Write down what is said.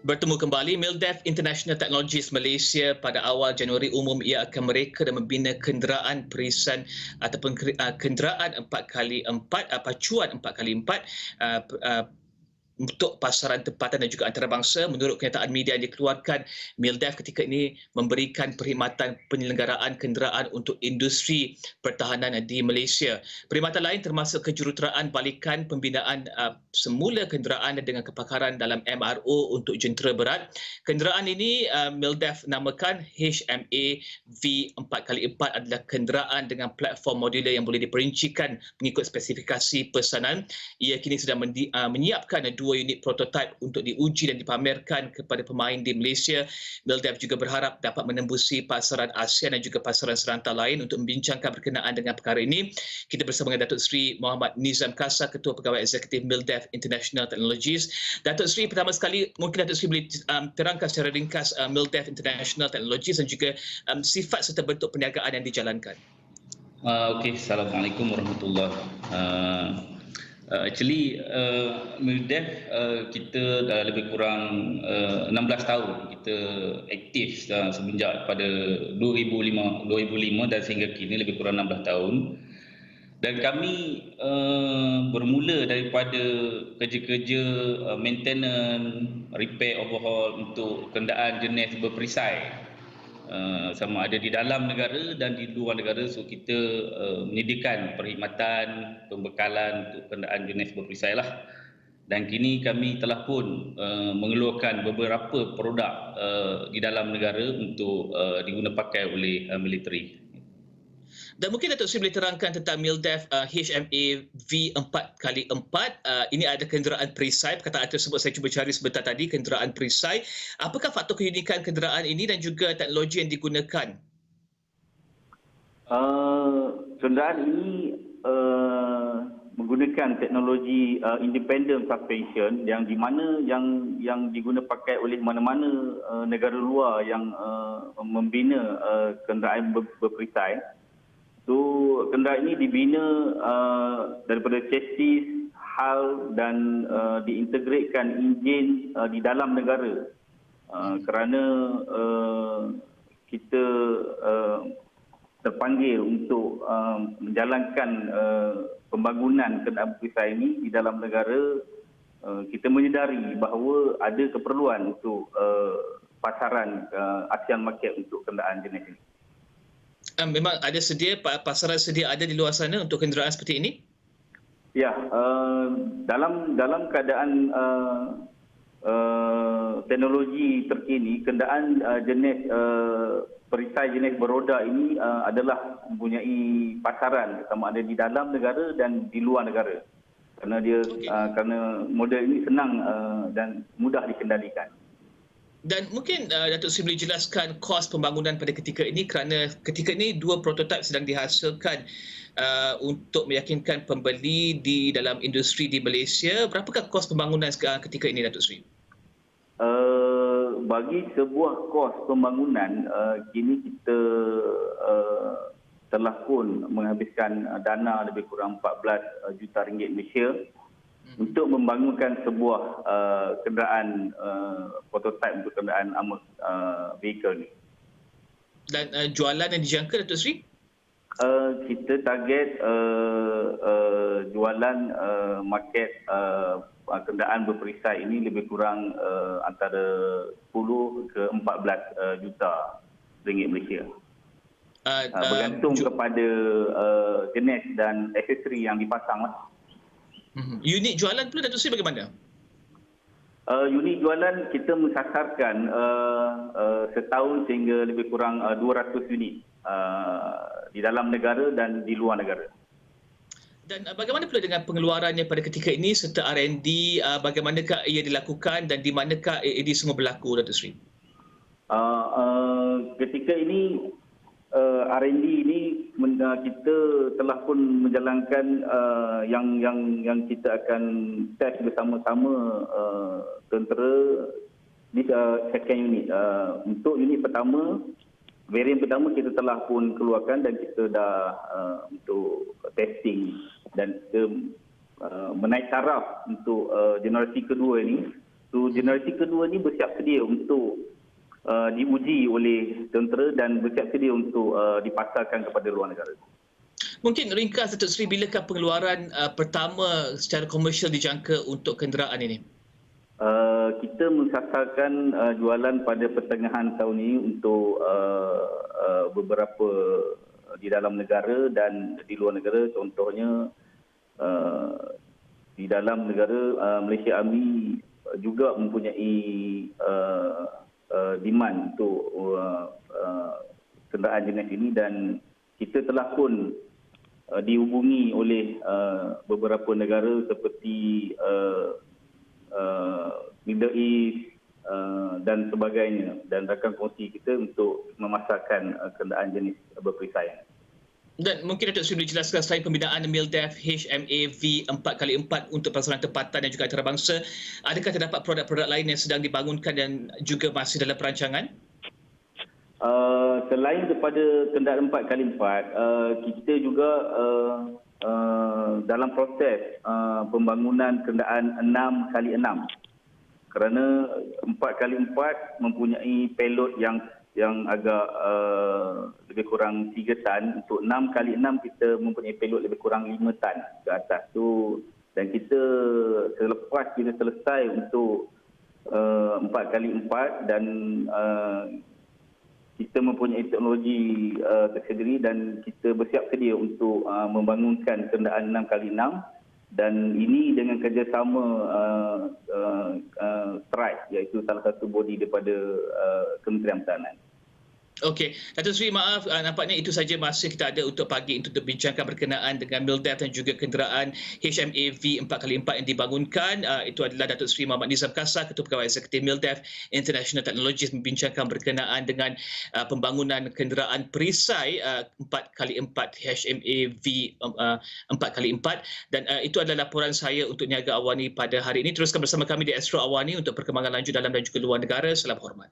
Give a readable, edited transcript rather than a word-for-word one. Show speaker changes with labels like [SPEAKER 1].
[SPEAKER 1] Bertemu kembali Mildef International Technologies Malaysia pada awal Januari umum ia akan mereka dan membina kenderaan perisan ataupun kenderaan 4x4 pacuan 4x4 untuk pasaran tempatan dan juga antarabangsa. Menurut kenyataan media yang dikeluarkan, Mildef ketika ini memberikan perkhidmatan penyelenggaraan kenderaan untuk industri pertahanan di Malaysia. Perkhidmatan lain termasuk kejuruteraan balikan pembinaan semula kenderaan dengan kepakaran dalam MRO untuk jentera berat. Kenderaan ini Mildef namakan HMA V4x4 adalah kenderaan dengan platform modular yang boleh diperincikan mengikut spesifikasi pesanan. Ia kini sedang menyiapkan dua unit prototipe untuk diuji dan dipamerkan kepada pemain di Malaysia. Mildef juga berharap dapat menembusi pasaran ASEAN dan juga pasaran serantau lain. Untuk membincangkan berkenaan dengan perkara ini, kita bersama dengan Datuk Seri Muhammad Nizam Kasa, Ketua Pegawai Eksekutif Mildef International Technologies. Datuk Seri, pertama sekali mungkin Datuk Seri boleh terangkan secara ringkas Mildef International Technologies dan juga sifat serta bentuk perniagaan yang dijalankan.
[SPEAKER 2] Okey, Assalamualaikum warahmatullahi wabarakatuh. Mildef kita dah lebih kurang 16 tahun kita aktif semenjak pada 2005 dan sehingga kini lebih kurang 16 tahun. Dan kami bermula daripada kerja-kerja maintenance, repair, overhaul untuk kenderaan jenis berperisai, sama ada di dalam negara dan di luar negara. So kita menyediakan perkhidmatan, pembekalan untuk kenderaan jenis berperisai lah. Dan kini kami telah pun mengeluarkan beberapa produk di dalam negara untuk diguna pakai oleh militeri.
[SPEAKER 1] Dan mungkin Datuk Seri boleh terangkan tentang Mildef HMA V4x4. Ini ada kenderaan perisai. Perkataan tersebut saya cuba cari sebentar tadi, kenderaan perisai. Apakah faktor keunikan kenderaan ini dan juga teknologi yang digunakan?
[SPEAKER 3] Kenderaan ini menggunakan teknologi independent suspension yang di mana yang diguna pakai oleh mana-mana negara luar yang membina kenderaan berperisai. So, kenderaan ini dibina daripada chassis, hull dan diintegratekan enjin di dalam negara. Kerana kita terpanggil untuk menjalankan pembangunan kenderaan perisai ini di dalam negara, kita menyedari bahawa ada keperluan untuk pasaran ASEAN market untuk kenderaan jenis ini.
[SPEAKER 1] Memang ada pasaran sedia ada di luar sana untuk kenderaan seperti ini?
[SPEAKER 3] Ya, dalam keadaan teknologi terkini, kenderaan jenis perisai jenis beroda ini adalah mempunyai pasaran sama ada di dalam negara dan di luar negara. Kerana model ini senang dan mudah dikendalikan.
[SPEAKER 1] Dan mungkin Datuk Seri boleh jelaskan kos pembangunan pada ketika ini, kerana ketika ini dua prototipe sedang dihasilkan untuk meyakinkan pembeli di dalam industri di Malaysia. Berapakah kos pembangunan ketika ini, Datuk Seri?
[SPEAKER 3] Bagi sebuah kos pembangunan, kini kita telah pun menghabiskan dana lebih kurang 14 juta ringgit Malaysia untuk membangunkan sebuah kenderaan prototipe untuk kenderaan armored vehicle ni. Dan
[SPEAKER 1] jualan yang dijangka, Datuk Seri?
[SPEAKER 3] Kita target jualan market kenderaan berperisai ini lebih kurang antara 10 ke 14 juta ringgit Malaysia. Bergantung kepada jenis dan aksesori yang dipasang lah.
[SPEAKER 1] Unit jualan pula, Datuk Seri, bagaimana?
[SPEAKER 3] Unit jualan kita mensasarkan setahun sehingga lebih kurang 200 unit di dalam negara dan di luar negara.
[SPEAKER 1] Dan bagaimana pula dengan pengeluarannya pada ketika ini serta R&D, bagaimanakah ia dilakukan dan di manakah ini semua berlaku, Datuk Seri?
[SPEAKER 3] Ketika ini R&D ini kita telah pun menjalankan yang kita akan test bersama-sama tentera di second unit. Untuk unit pertama, varian pertama kita telah pun keluarkan dan kita dah untuk testing dan kita menaik taraf untuk generasi kedua ini. So generasi kedua ni bersiap sedia untuk diuji oleh tentera dan bersiap sedia untuk dipasarkan kepada luar negara.
[SPEAKER 1] Mungkin ringkas Datuk Seri, bilakah pengeluaran pertama secara komersial dijangka untuk kenderaan ini?
[SPEAKER 3] Kita mensasarkan jualan pada pertengahan tahun ini untuk beberapa di dalam negara dan di luar negara. Contohnya di dalam negara, Malaysia Army juga mempunyai demand untuk kenderaan jenis ini, dan kita telah pun dihubungi oleh beberapa negara seperti Middle East dan sebagainya, dan rakan kongsi kita untuk memasarkan kenderaan jenis berperisai.
[SPEAKER 1] Dan mungkin Datuk Seri boleh jelaskan, selain pembinaan MILDEF HMAV 4x4 untuk pelaksanaan tempatan dan juga antarabangsa, adakah terdapat produk-produk lain yang sedang dibangunkan dan juga masih dalam perancangan?
[SPEAKER 3] Selain daripada kenderaan 4x4, kita juga dalam proses pembangunan kenderaan 6x6, kerana 4x4 mempunyai payload yang agak lebih kurang 3 tan. Untuk 6x6 kita mempunyai payload lebih kurang 5 tan ke atas tu, dan kita selepas kita selesai untuk 4x4 dan kita mempunyai teknologi tersendiri, dan kita bersiap sedia untuk membangunkan kenderaan 6x6, dan ini dengan kerjasama Strike, iaitu salah satu bodi daripada Kementerian Pertahanan.
[SPEAKER 1] Okey, Datuk Seri, maaf, nampaknya itu saja masa kita ada untuk pagi untuk berbincangkan berkenaan dengan MILDEF dan juga kenderaan HMAV 4x4 yang dibangunkan. Itu adalah Datuk Seri Muhammad Nizam Kasar, Ketua Pegawai Eksekutif MILDEF International Technologies, membincangkan berkenaan dengan pembangunan kenderaan perisai 4x4 HMAV 4x4, dan itu adalah laporan saya untuk Niaga Awani pada hari ini. Teruskan bersama kami di Astro Awani untuk perkembangan lanjut dalam dan juga luar negara. Salam hormat.